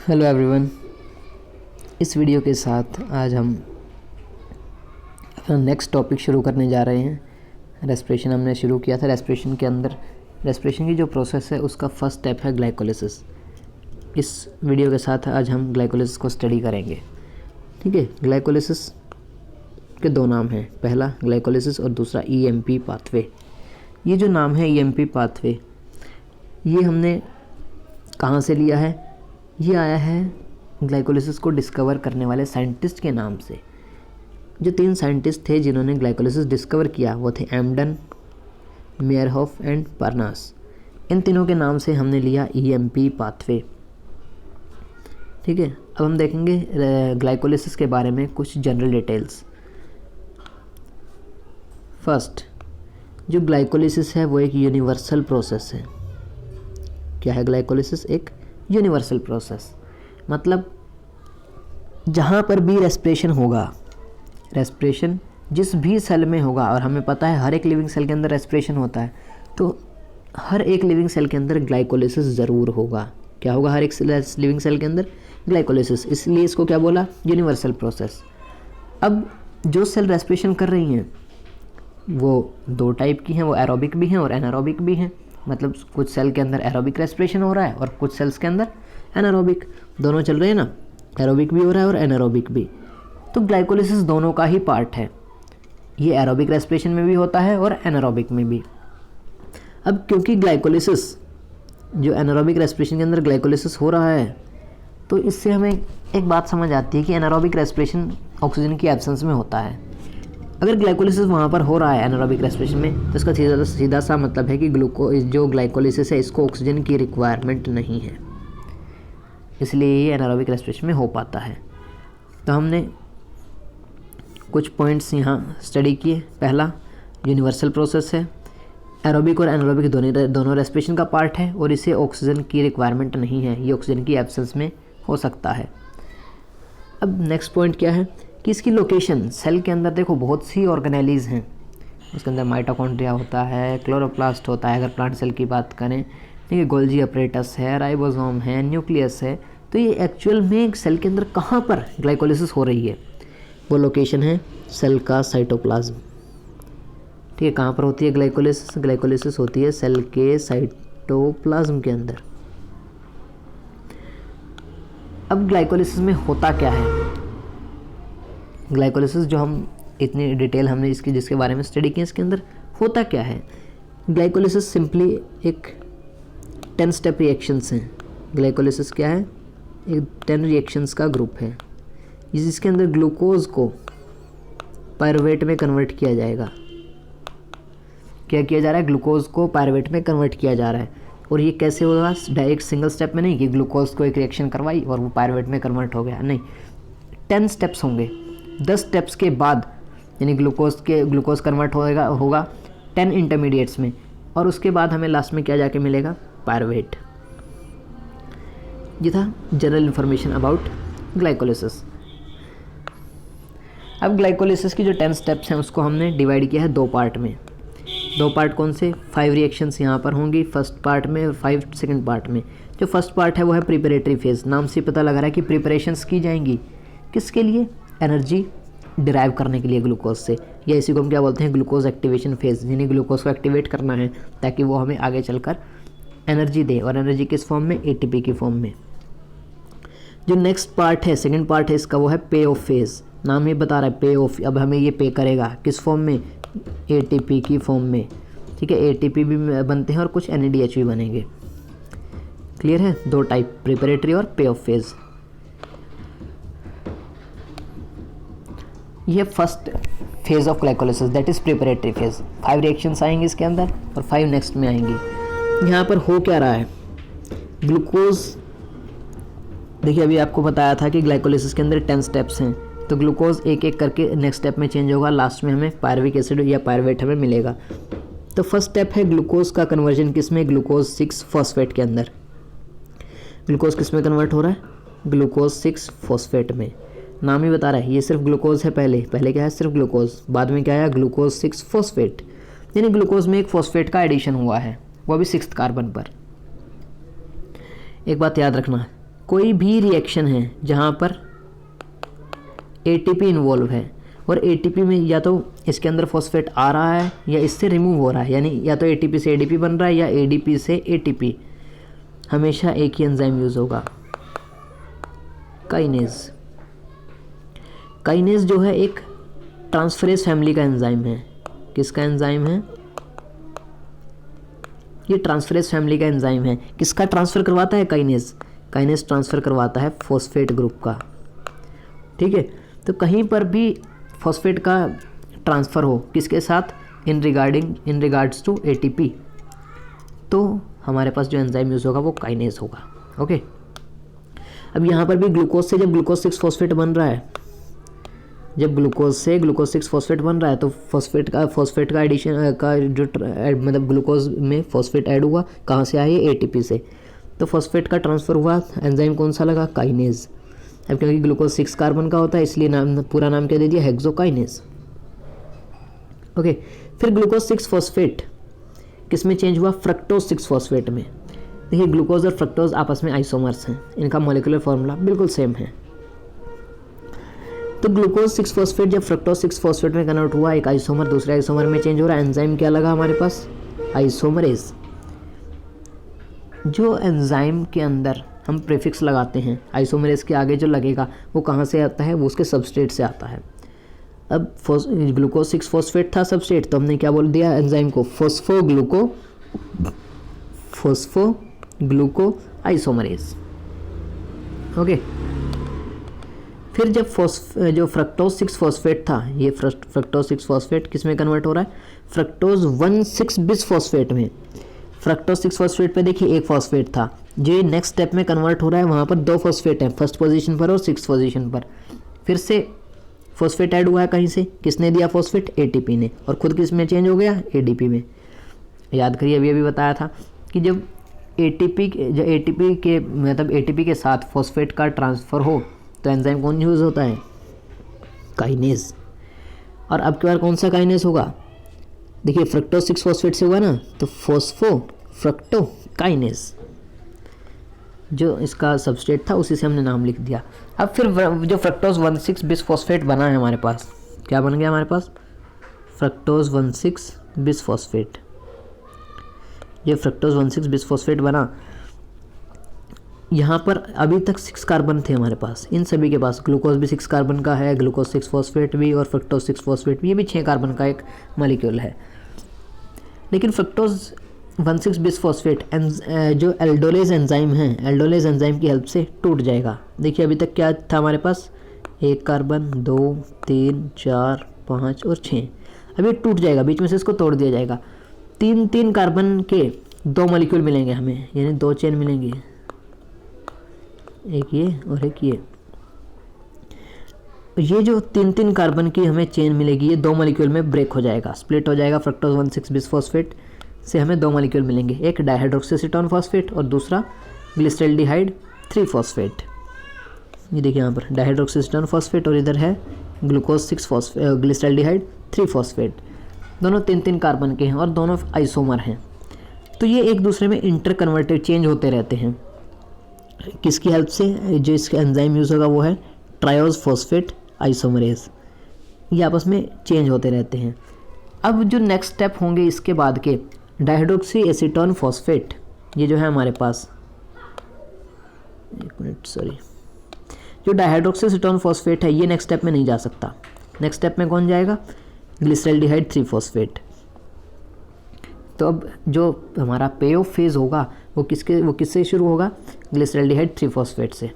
Hello everyone. इस video के साथ आज हम अपना नेक्स्ट टॉपिक शुरू करने जा रहे हैं। रेस्पिरेशन हमने शुरू किया था। रेस्पिरेशन के अंदर रेस्पिरेशन की जो प्रोसेस है उसका फर्स्ट स्टेप है ग्लाइकोलिसिस। इस वीडियो के साथ आज हम ग्लाइकोलिसिस को स्टडी करेंगे। ठीक है, ग्लाइकोलिसिस के दो नाम हैं, पहला ग्लाइकोलिसिस और दूसरा ईएमपी पाथवे। ये जो नाम है ईएमपी पाथवे, ये हमने कहाँ से लिया है? ये आया है ग्लाइकोलिसिस को डिस्कवर करने वाले साइंटिस्ट के नाम से। जो 3 साइंटिस्ट थे जिन्होंने ग्लाइकोलिसिस डिस्कवर किया वो थे एम्डन, मेयरहोफ एंड परनास। इन तीनों के नाम से हमने लिया ईएमपी पाथवे। ठीक है, अब हम देखेंगे ग्लाइकोलिसिस के बारे में कुछ जनरल डिटेल्स। फर्स्ट, जो ग्लाइकोलिसिस है वो एक यूनिवर्सल प्रोसेस है। क्या है ग्लाइकोलिसिस? एक यूनिवर्सल प्रोसेस, मतलब जहाँ पर भी रेस्पिरेशन होगा, रेस्पिरेशन जिस भी सेल में होगा, और हमें पता है हर एक लिविंग सेल के अंदर रेस्पिरेशन होता है, तो हर एक लिविंग सेल के अंदर ग्लाइकोलिसिस ज़रूर होगा। क्या होगा हर एक लिविंग सेल के अंदर? ग्लाइकोलिसिस। इसलिए इसको क्या बोला? Universal process. अब जो सेल रेस्पिरेशन कर रही हैं वो 2 टाइप की हैं, वो एरोबिक भी हैं और एनारोबिक भी हैं। मतलब कुछ सेल के अंदर एरोबिक रेस्पिरेशन हो रहा है और कुछ सेल्स के अंदर एनारोबिक, दोनों चल रहे हैं ना, एरोबिक भी हो रहा है और एनारोबिक भी। तो ग्लाइकोलिसिस दोनों का ही पार्ट है। ये एरोबिक रेस्पिरेशन में भी होता है और एनारोबिक में भी। अब क्योंकि ग्लाइकोलिसिस जो एनारोबिक रेस्पिरेशन के अंदर ग्लाइकोलिसिस हो रहा है, तो इससे हमें एक बात समझ आती है कि एनारोबिक रेस्पिरेशन ऑक्सीजन की एब्सेंस में होता है। अगर ग्लाइकोलिसिस वहाँ पर हो रहा है एनारोबिक रेस्पिरेशन में, तो इसका सीधा सा मतलब है कि जो ग्लाइकोलिसिस है इसको ऑक्सीजन की रिक्वायरमेंट नहीं है, इसलिए ये एनारोबिक रेस्पिरेशन में हो पाता है। तो हमने कुछ पॉइंट्स यहाँ स्टडी किए। पहला, यूनिवर्सल प्रोसेस है, एरोबिक और एनारोबिक दोनों रेस्पिरेशन का पार्ट है और इसे ऑक्सीजन की रिक्वायरमेंट नहीं है, ये ऑक्सीजन की एब्सेंस में हो सकता है। अब नेक्स्ट पॉइंट क्या है कि इसकी लोकेशन सेल के अंदर देखो बहुत सी ऑर्गेनेलीज हैं। उसके अंदर माइटोकॉन्ड्रिया होता है, क्लोरोप्लास्ट होता है अगर प्लांट सेल की बात करें, ठीक है, गोल्जी अपरेटस है, राइबोसोम है, न्यूक्लियस है। तो ये एक्चुअल में सेल के अंदर कहाँ पर ग्लाइकोलिसिस हो रही है? वो लोकेशन है सेल का साइटोप्लाज्म। ठीक है, कहाँ पर होती है ग्लाइकोलिसिस? ग्लाइकोलिसिस होती है सेल के साइटोप्लाज्म के अंदर। अब ग्लाइकोलिसिस में होता क्या है? ग्लाइकोलिसिस जो हम इतनी डिटेल हमने जिसके बारे में स्टडी की, इसके अंदर होता क्या है? ग्लाइकोलिसिस सिंपली एक 10 स्टेप रिएक्शंस हैं। ग्लाइकोलिसिस क्या है? एक 10 रिएक्शंस का ग्रुप है जिसके अंदर ग्लूकोज को पायरुवेट में कन्वर्ट किया जाएगा। क्या किया जा रहा है? ग्लूकोज को पायरुवेट में कन्वर्ट किया जा रहा है। और ये कैसे होगा? डायरेक्ट सिंगल स्टेप में नहीं कि ग्लूकोज को एक रिएक्शन करवाई और वो पायरुवेट में कन्वर्ट हो गया, नहीं, 10 स्टेप्स होंगे। 10 स्टेप्स के बाद यानी ग्लूकोज कन्वर्ट होगा 10 इंटरमीडिएट्स में, और उसके बाद हमें लास्ट में क्या जाके मिलेगा? पायरुवेट। ये था जनरल इन्फॉर्मेशन अबाउट ग्लाइकोलिसिस। अब ग्लाइकोलिसिस की जो 10 स्टेप्स हैं उसको हमने डिवाइड किया है 2 पार्ट में। 2 पार्ट कौन से? 5 रिएक्शंस यहाँ पर होंगी फर्स्ट पार्ट में और 5 सेकेंड पार्ट में। जो फर्स्ट पार्ट है वो है प्रिपरेटरी फेज। नाम से पता लग रहा है कि प्रिपरेशंस की जाएंगी किसके लिए? एनर्जी डिराइव करने के लिए ग्लूकोज से, या इसी को हम क्या बोलते हैं? Glucose activation phase. यानी ग्लूकोज को एक्टिवेट करना है ताकि वो हमें आगे चलकर एनर्जी दे, और एनर्जी किस फॉर्म में? एटीपी की फॉर्म में। जो नेक्स्ट पार्ट है, सेकंड पार्ट है इसका, वो है पे ऑफ फेज। नाम ही बता रहा है पे ऑफ। अब हमें ये पे करेगा किस फॉर्म में? एटीपी की फॉर्म में। ठीक है, एटीपी भी बनते हैं और कुछ एनएडीएच भी बनेंगे। क्लियर है? 2 टाइप, प्रिपरेटरी और पे ऑफ फेज। ये first phase of glycolysis, that is preparatory phase. 5 reactions आएंगे इसके अंदर और 5 नेक्स्ट में आएंगी। यहाँ पर हो क्या रहा है? ग्लूकोज, देखिए अभी आपको बताया था कि ग्लाइकोलिसिस के अंदर 10 स्टेप्स हैं, तो ग्लूकोज एक एक करके नेक्स्ट स्टेप में चेंज होगा। लास्ट में हमें पायरुविक एसिड या पायरुवेट हमें मिलेगा। तो फर्स्ट स्टेप है ग्लूकोज का कन्वर्जन किसमें? ग्लूकोज 6 फॉस्फेट के अंदर। ग्लूकोज किस में कन्वर्ट हो रहा है? ग्लूकोज 6 फॉस्फेट में। नाम ही बता रहा है, ये सिर्फ ग्लूकोज है। पहले क्या है? सिर्फ ग्लूकोज। बाद में क्या है? Glucose 6 phosphate. यानी ग्लूकोज में एक फॉस्फेट का एडिशन हुआ है, वो भी 6th कार्बन पर। एक बात याद रखना, कोई भी रिएक्शन है जहाँ पर एटीपी इन्वॉल्व है और एटीपी में या तो इसके अंदर फॉस्फेट आ रहा है या इससे रिमूव हो रहा है, यानी या तो एटीपी से एडीपी बन रहा है या एडीपी से एटीपी, हमेशा एक ही एंजाइम यूज़ होगा, काइनेज। काइनेज जो है एक ट्रांसफरेज फैमिली का एंजाइम है। किसका एंजाइम है? ये ट्रांसफरेज फैमिली का एंजाइम है। किसका ट्रांसफ़र करवाता है? काइनेज। काइनेज ट्रांसफ़र करवाता है फॉस्फेट ग्रुप का। ठीक है, तो कहीं पर भी फॉस्फेट का ट्रांसफ़र हो किसके साथ? इन रिगार्ड्स टू एटीपी, तो हमारे पास जो एंजाइम यूज़ होगा वो काइनेज होगा। ओके, अब यहाँ पर भी ग्लूकोज से जब ग्लूकोज 6 फॉस्फेट बन रहा है, जब ग्लूकोज से ग्लूकोज 6 फॉस्फेट बन रहा है तो फॉस्फेट का एडिशन का जो मतलब ग्लूकोज में फॉस्फेट ऐड हुआ, कहाँ से आए? एटीपी से। तो फॉस्फेट का ट्रांसफ़र हुआ, एंजाइम कौन सा लगा? काइनेज। अब क्योंकि ग्लूकोज 6 कार्बन का होता है इसलिए नाम, पूरा नाम क्या दे दिया? हेक्सोकाइनेज। ओके, फिर ग्लूकोज 6 फॉस्फेट किस में चेंज हुआ? फ्रक्टोज 6 फॉस्फेट में। देखिए ग्लूकोज और फ्रक्टोज आपस में आइसोमर्स हैं, इनका मॉलिक्यूलर फॉर्मूला बिल्कुल सेम है। तो ग्लूकोज 6 फॉस्फेट जब फ्रक्टोज 6 फॉस्फेट में कन्वर्ट हुआ, एक आइसोमर दूसरे आइसोमर में चेंज हो रहा है, एंजाइम क्या लगा हमारे पास? आइसोमरेज। जो एंजाइम के अंदर हम प्रीफिक्स लगाते हैं, आइसोमरेज के आगे जो लगेगा वो कहाँ से आता है? वो उसके सबस्ट्रेट से आता है। अब ग्लूकोज 6 फॉस्फेट था सबस्ट्रेट, तो हमने क्या बोल दिया एंजाइम को? फोस्फोग्लूको आइसोमरेज। ओके, फिर जब जो फ्रक्टोज 6 फॉस्फेट था, ये फ्रक्टोज 6 फॉस्फेट किस में कन्वर्ट हो रहा है? फ्रक्टोज 1,6 बिस फॉस्फेट में। फ्रक्टोज 6 फॉस्फेट पे देखिए एक फॉस्फेट था, जो नेक्स्ट स्टेप में कन्वर्ट हो रहा है, वहाँ पर 2 फॉस्फेट हैं, फर्स्ट पोजीशन पर और 6th पोजीशन पर। फिर से फॉस्फेट ऐड हुआ है कहीं से, किसने दिया फॉस्फेट? एटीपी ने, और खुद किस में चेंज हो गया? एडीपी में। याद करिए अभी बताया था कि जब एटीपी के साथ फॉस्फेट का ट्रांसफ़र हो तो एंजाइम कौन यूज़ होता है? काइनेज। और अब की बार कौन सा काइनेज होगा? देखिए फ्रक्टोज 6 फॉस्फेट से हुआ ना, तो फोस्फोफ्रक्टो काइनेज, जो इसका सबस्ट्रेट था उसी से हमने नाम लिख दिया। अब फिर जो फ्रक्टोज 1,6 बिस फॉस्फेट बना है हमारे पास, क्या बन गया हमारे पास? Fructose 1,6 bis phosphate. ये फ्रक्टोज 1,6 बिस फॉस्फेट बना, यहाँ पर अभी तक 6 कार्बन थे हमारे पास, इन सभी के पास ग्लूकोज भी 6 कार्बन का है, ग्लूकोज 6 फॉस्फेट भी और फ्रक्टोज 6 फॉस्फेट भी, ये भी 6 कार्बन का एक मॉलिक्यूल है। लेकिन फ्रक्टोज 1,6 बिस फॉस्फेट जो एल्डोलेज एंजाइम है, एल्डोलेज एंजाइम की हेल्प से टूट जाएगा। देखिए अभी तक क्या था हमारे पास? 1 कार्बन, 2, 3, 4, 5 और 6। अभी टूट जाएगा, बीच में से इसको तोड़ दिया जाएगा। 3 कार्बन के 2 मॉलिक्यूल मिलेंगे हमें, यानी 2 चेन मिलेंगी, एक ये और एक ये। ये जो 3 कार्बन की हमें चेन मिलेगी, ये 2 मॉलिक्यूल में ब्रेक हो जाएगा, स्प्लिट हो जाएगा। फ्रक्टोज 1,6 बिस फॉस्फेट से हमें 2 मॉलिक्यूल मिलेंगे, एक डाइहाइड्रोक्सीसीटोन फॉस्फेट और दूसरा ग्लिसरल्डिहाइड 3 फॉस्फेट। ये देखिए यहाँ पर डाइहाइड्रोक्सीसीटोन फॉस्फेट और इधर है ग्लूकोज 6 फॉस्फेट ग्लिसरल्डिहाइड 3 फॉस्फेट। दोनों 3 कार्बन के हैं और दोनों आइसोमर हैं, तो ये एक दूसरे में इंटरकन्वर्टेड चेंज होते रहते हैं। किसकी हेल्प से? जो इसका एंजाइम यूज़ होगा वो है ट्रायोज फॉस्फेट आइसोमरेज। ये आपस में चेंज होते रहते हैं। अब जो नेक्स्ट स्टेप होंगे इसके बाद के, डाइहाइड्रोक्सी एसीटोन फॉस्फेट, ये जो है हमारे पास, एक मिनट सॉरी, जो डाइहाइड्रोक्सी एसीटोन फॉस्फेट है ये नेक्स्ट स्टेप में नहीं जा सकता। नेक्स्ट स्टेप में कौन जाएगा? Glyceraldehyde 3 phosphate. तो अब जो हमारा पे ऑफ फेज होगा वो किससे शुरू होगा? ग्लिसरल्डिहाइड 3 फॉस्फेट से।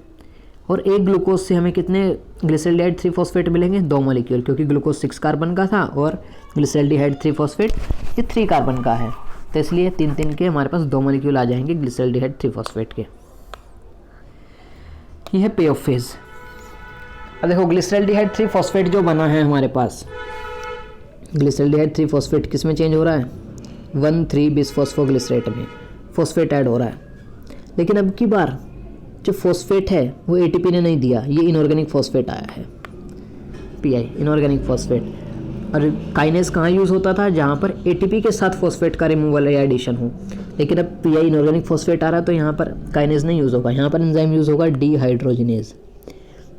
और एक ग्लूकोज से हमें कितने ग्लिसरल्डिहाइड 3 फॉस्फेट मिलेंगे? 2 मॉलिक्यूल, क्योंकि ग्लूकोज 6 कार्बन का था और ग्लिसरल्डिहाइड 3 फॉस्फेट ये 3 कार्बन का है, तो इसलिए 3 के हमारे पास 2 मॉलिक्यूल आ जाएंगे ग्लिसरल्डिहाइड 3 फॉस्फेट के। ये है पे ऑफ फेज। अब देखो ग्लिसरल्डिहाइड 3 फॉस्फेट जो बना है हमारे पास, ग्लिसरल्डिहाइड 3 फॉस्फेट किस में चेंज हो रहा है? 1,3 बिस फॉस्फोग्लिसरेट में फॉस्फेट ऐड हो रहा है। लेकिन अब की बार जो फॉस्फेट है वो एटीपी ने नहीं दिया, ये इनऑर्गेनिक फॉस्फेट आया है, पीआई इनऑर्गेनिक फॉस्फेट। और काइनेज कहाँ यूज़ होता था, जहाँ पर एटीपी के साथ फॉस्फेट का रिमूवल या एडिशन हो। लेकिन अब पीआई इनऑर्गेनिक फॉस्फेट आ रहा है तो यहाँ पर काइनेज नहीं यूज़ होगा, यहाँ पर एंजाइम यूज़ होगा डीहाइड्रोजिनेज।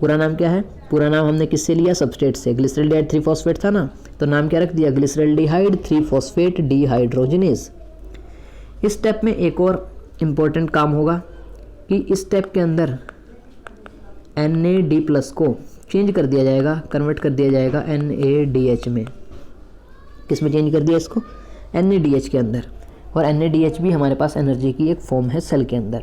पूरा नाम क्या है, पूरा नाम हमने किससे लिया, सबस्ट्रेट से। ग्लिसरॉल्डिहाइड 3 फॉस्फेट था ना, तो नाम क्या रख दिया, ग्लिसरॉल्डिहाइड 3 फॉस्फेट डीहाइड्रोजिनेज। इस स्टेप में एक और इम्पोर्टेंट काम होगा कि इस स्टेप के अंदर NAD+ को चेंज कर दिया जाएगा, कन्वर्ट कर दिया जाएगा NADH में। किस में चेंज कर दिया इसको, NADH के अंदर। और NADH भी हमारे पास एनर्जी की एक फॉर्म है सेल के अंदर।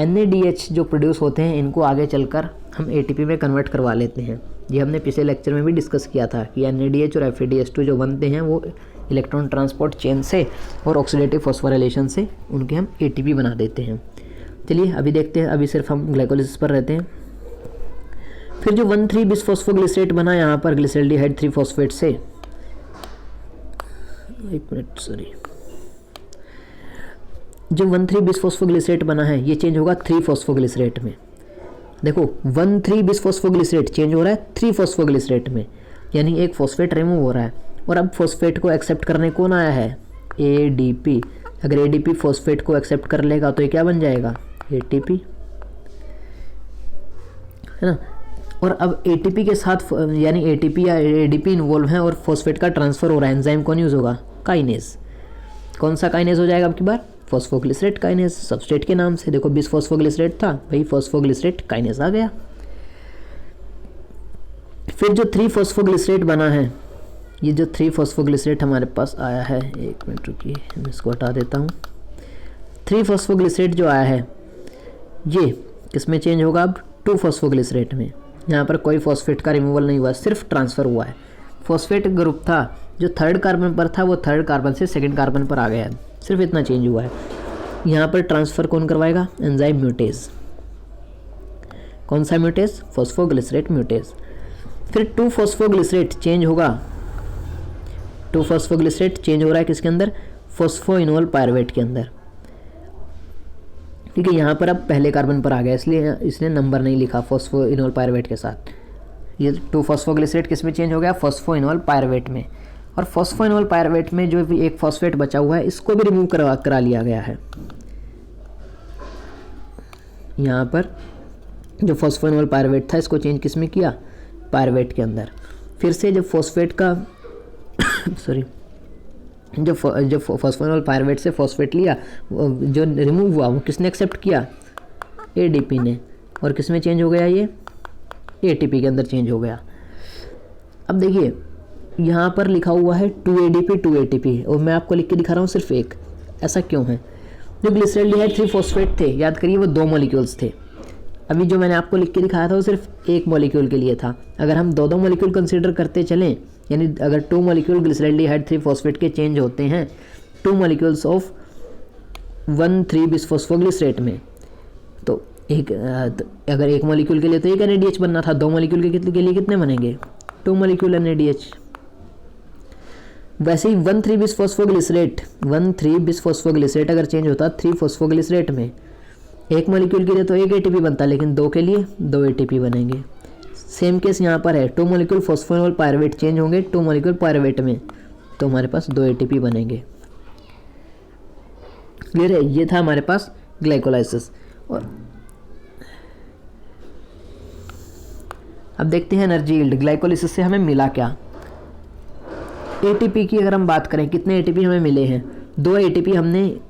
NADH जो प्रोड्यूस होते हैं इनको आगे चलकर हम ATP में कन्वर्ट करवा लेते हैं। ये हमने पिछले लेक्चर में भी डिस्कस किया था कि NADH और FADH2 जो बनते हैं वो इलेक्ट्रॉन ट्रांसपोर्ट चेन से और ऑक्सीडेटिव फॉस्फोराइलेशन से उनके हम ATP बना देते हैं। चलिए अभी देखते हैं, अभी सिर्फ हम ग्लाइकोलिसिस पर रहते हैं। फिर जो 1,3-बिसफॉस्फोग्लिसरेट बना यहाँ पर ग्लिसरॉल्डिहाइड 3 फॉस्फेट से, एक मिनट सॉरी, जो 1,3-बिसफॉस्फोग्लिसरेट बना है ये चेंज होगा 3 फॉस्फोग्लिसरेट में। देखो 1,3-बिसफॉस्फोग्लिसरेट चेंज हो रहा है 3 फॉस्फोग्लिसरेट में, यानी एक फॉस्फेट रिमूव हो रहा है। और अब फॉस्फेट को एक्सेप्ट करने कौन आया है, ADP। अगर ADP फॉस्फेट को एक्सेप्ट कर लेगा तो ये क्या बन जाएगा, ATP, है ना। और अब ATP के साथ यानी ATP या ADP इन्वॉल्व है और फॉस्फेट का ट्रांसफर हो रहा है, एंजाइम कौन यूज़ होगा, काइनेज। कौन सा काइनेज हो जाएगा अब की बार, फॉस्फोग्लिसरेट काइनेज, सबस्ट्रेट के नाम से। देखो बिसफॉस्फोग्लिसरेट था, वही फॉस्फोग्लिसरेट काइनेज आ गया। फिर जो 3 फॉस्फोग्लिसरेट बना है, ये जो 3 फॉस्फोग्लिसरेट हमारे पास आया है, एक मिनट रुकिए मैं इसको हटा देता हूँ। 3 फॉस्फोग्लिसरेट जो आया है ये किसमें चेंज होगा, अब 2 फॉस्फोग्लिसरेट में। यहाँ पर कोई फॉस्फेट का रिमूवल नहीं हुआ, सिर्फ ट्रांसफ़र हुआ है। फॉस्फेट ग्रुप था जो 3rd कार्बन पर था वो 3rd कार्बन से 2nd कार्बन पर आ गया है, सिर्फ इतना चेंज हुआ है। यहाँ पर ट्रांसफ़र कौन करवाएगा, एंजाइम म्यूटेज। कौन सा म्यूटेज, फॉस्फोग्लिसरेट म्यूटेज। फिर 2 फॉस्फोग्लिसरेट चेंज होगा, 2 फॉस्फोग्लिसरेट चेंज हो रहा है किसके अंदर, फॉस्फोइनोल पायरुवेट के अंदर। ठीक है, यहाँ पर अब पहले कार्बन पर आ गया इसलिए इसने नंबर नहीं लिखा फॉस्फोइनोल पायरुवेट के साथ। ये 2 फॉस्फोग्लिसरेट किस में चेंज हो गया, फॉस्फोइनोल पायरुवेट में। और फॉस्फोइनोल पायरुवेट में जो भी एक फॉस्फेट बचा हुआ है इसको भी रिमूव करा लिया गया है। यहाँ पर जो फॉस्फोइनोल पायरुवेट था इसको चेंज किस में किया, पायरुवेट के अंदर। फिर से जब फॉस्फेट का सॉरी जो फॉस्फोइनोल पायरुवेट से फॉस्फेट लिया, जो रिमूव हुआ वो किसने एक्सेप्ट किया, ADP ने। और किस में चेंज हो गया, ये ATP के अंदर चेंज हो गया। अब देखिए यहाँ पर लिखा हुआ है 2 ADP 2 ATP और मैं आपको लिख के दिखा रहा हूँ सिर्फ एक। ऐसा क्यों है, जो ग्लिसरॉल्डिहाइड 3 फॉस्फेट थे, याद करिए वो 2 मॉलिक्यूल्स थे। अभी जो मैंने आपको लिख के दिखाया था वो सिर्फ एक मॉलिक्यूल के लिए था। अगर हम 2 मॉलिक्यूल कंसीडर करते चलें, यानी अगर 2 मॉलिक्यूल ग्लिसरॉल्डिहाइड 3 फॉस्फेट के चेंज होते हैं 2 मॉलिक्यूल्स ऑफ 1,3-बिसफॉस्फोग्लिसरेट में, तो एक अगर एक मॉलिक्यूल के लिए तो एक NADH बनना था, 2 मॉलिक्यूल के लिए कितने बनेंगे, 2 मॉलिक्यूल NADH। वैसे ही 1,3-बिसफॉस्फोग्लिसरेट अगर चेंज होता 3 फॉस्फोग्लिसरेट में, एक मॉलिक्यूल के लिए तो एक ATP बनता, लेकिन 2 के लिए 2 ATP बनेंगे। सेम केस यहाँ पर है, 2 मॉलिक्यूल फॉस्फोइनोल पायरुवेट चेंज होंगे 2 मॉलिक्यूल पायरुवेट में, तो हमारे पास 2 ATP बनेंगे। क्लियर है, ये था हमारे पास ग्लाइकोलाइसिस। और अब देखते हैं एनर्जी यील्ड, ग्लाइकोलाइसिस से हमें मिला क्या। ATP की अगर हम बात करें, कितने ATP हमें मिले हैं, 2 ATP हमने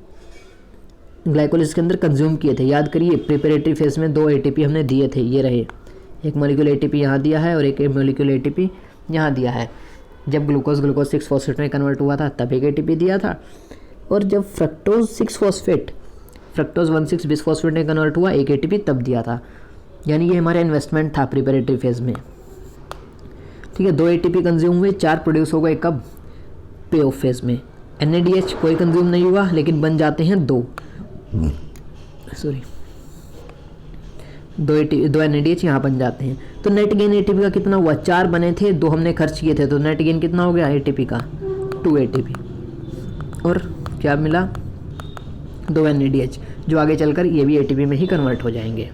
ग्लाइकोलाइसिस के अंदर कंज्यूम किए थे। याद करिए प्रिपरेटरी फेज में 2 ATP हमने दिए थे, ये रहे, एक मॉलिक्यूल ATP यहाँ दिया है और एक मॉलिक्यूल ATP यहाँ दिया है। जब ग्लूकोज 6 फॉस्फेट में कन्वर्ट हुआ था तब एक ATP दिया था, और जब फ्रक्टोज 1,6 बिसफॉस्फेट में कन्वर्ट हुआ एक ATP तब दिया था। यानी ये हमारा इन्वेस्टमेंट था प्रिपरेटरी फेज में। ठीक है, 2 ATP कंज्यूम हुए, 4 प्रोड्यूस हो गए कब, पे ऑफ फेज में। NADH कोई कंज्यूम नहीं हुआ लेकिन बन जाते हैं 2 NADH यहाँ बन जाते हैं। तो नेट गेन ATP का कितना हुआ, 4 बने थे, 2 हमने खर्च किए थे, तो नेट गेन कितना हो गया ATP का, 2 ATP। और क्या मिला, 2 NADH, जो आगे चलकर ये भी ATP में ही कन्वर्ट हो जाएंगे।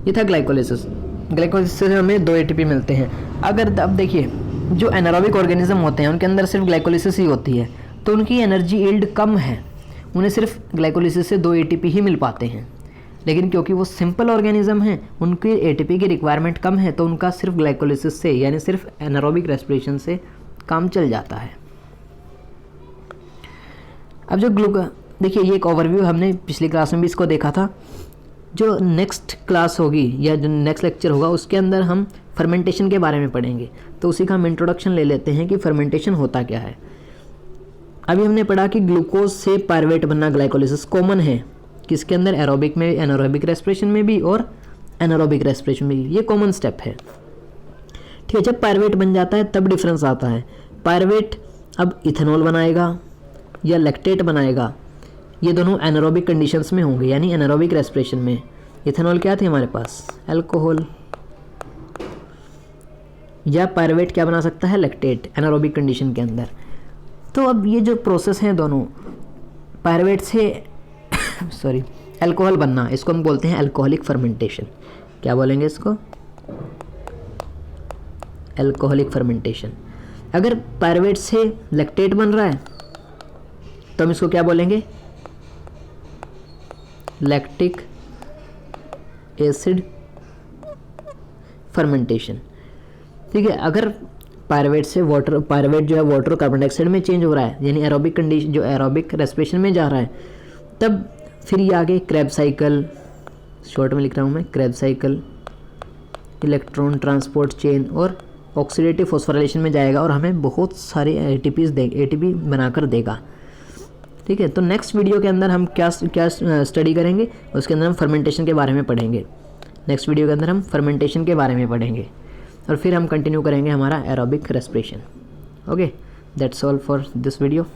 ये था ग्लाइकोलाइसिस। ग्लाइकोलाइसिस से हमें 2 ATP मिलते हैं। अगर अब देखिए जो एनारोबिक ऑर्गेनिज्म होते हैं उनके अंदर सिर्फ ग्लाइकोलिसिस ही होती है, तो उनकी एनर्जी यील्ड कम है, उन्हें सिर्फ ग्लाइकोलिसिस से 2 ATP ही मिल पाते हैं। लेकिन क्योंकि वो सिंपल ऑर्गेनिज्म हैं, उनकी ATP की रिक्वायरमेंट कम है, तो उनका सिर्फ ग्लाइकोलिसिस से यानी सिर्फ एनारोबिक रेस्पिरेशन से काम चल जाता है। अब जो देखिए ये एक ओवरव्यू हमने पिछली क्लास में भी इसको देखा था। जो नेक्स्ट क्लास होगी या जो नेक्स्ट लेक्चर होगा उसके अंदर हम फर्मेंटेशन के बारे में पढ़ेंगे, तो उसी का हम इंट्रोडक्शन ले लेते हैं कि फर्मेंटेशन होता क्या है। अभी हमने पढ़ा कि ग्लूकोज से पायरुवेट बनना ग्लाइकोलिसिस कॉमन है, किसके अंदर, एरोबिक में, एनारोबिक रेस्पिरेशन में भी और एनारोबिक रेस्पिरेशन में भी, ये कॉमन स्टेप है। ठीक है, जब पायरुवेट बन जाता है तब डिफरेंस आता है। पायरुवेट अब इथेनॉल बनाएगा या लैक्टेट बनाएगा, ये दोनों एनारोबिक कंडीशंस में होंगे, यानी एनारोबिक रेस्पिरेशन में। इथेनॉल क्या थी हमारे पास, अल्कोहल, या पायरुवेट क्या बना सकता है, लैक्टेट, एनारोबिक कंडीशन के अंदर। तो अब ये जो प्रोसेस हैं दोनों, पायरुवेट से सॉरी अल्कोहल बनना, इसको हम बोलते हैं अल्कोहलिक फर्मेंटेशन। क्या बोलेंगे इसको, अल्कोहलिक फर्मेंटेशन। अगर पायरुवेट से लैक्टेट बन रहा है तो हम इसको क्या बोलेंगे, लैक्टिक एसिड फर्मेंटेशन। ठीक है, अगर पायरुवेट से वाटर, पायरुवेट जो है वाटर कार्बन डाइऑक्साइड में चेंज हो रहा है, यानी एरोबिक कंडीशन, जो एरोबिक रेस्पिरेशन में जा रहा है, तब फिर ये आगे क्रेब्स साइकिल, शॉर्ट में लिख रहा हूँ मैं, Krebs cycle, electron transport chain और ऑक्सीडेटिव फॉस्फोराइलेशन में जाएगा और हमें बहुत सारे ATP बनाकर देगा। ठीक है, तो नेक्स्ट वीडियो के अंदर हम क्या स्टडी करेंगे, उसके अंदर हम फर्मेंटेशन के बारे में पढ़ेंगे। नेक्स्ट वीडियो के अंदर हम फर्मेंटेशन के बारे में पढ़ेंगे और फिर हम कंटिन्यू करेंगे हमारा aerobic respiration. Okay, that's all for this video.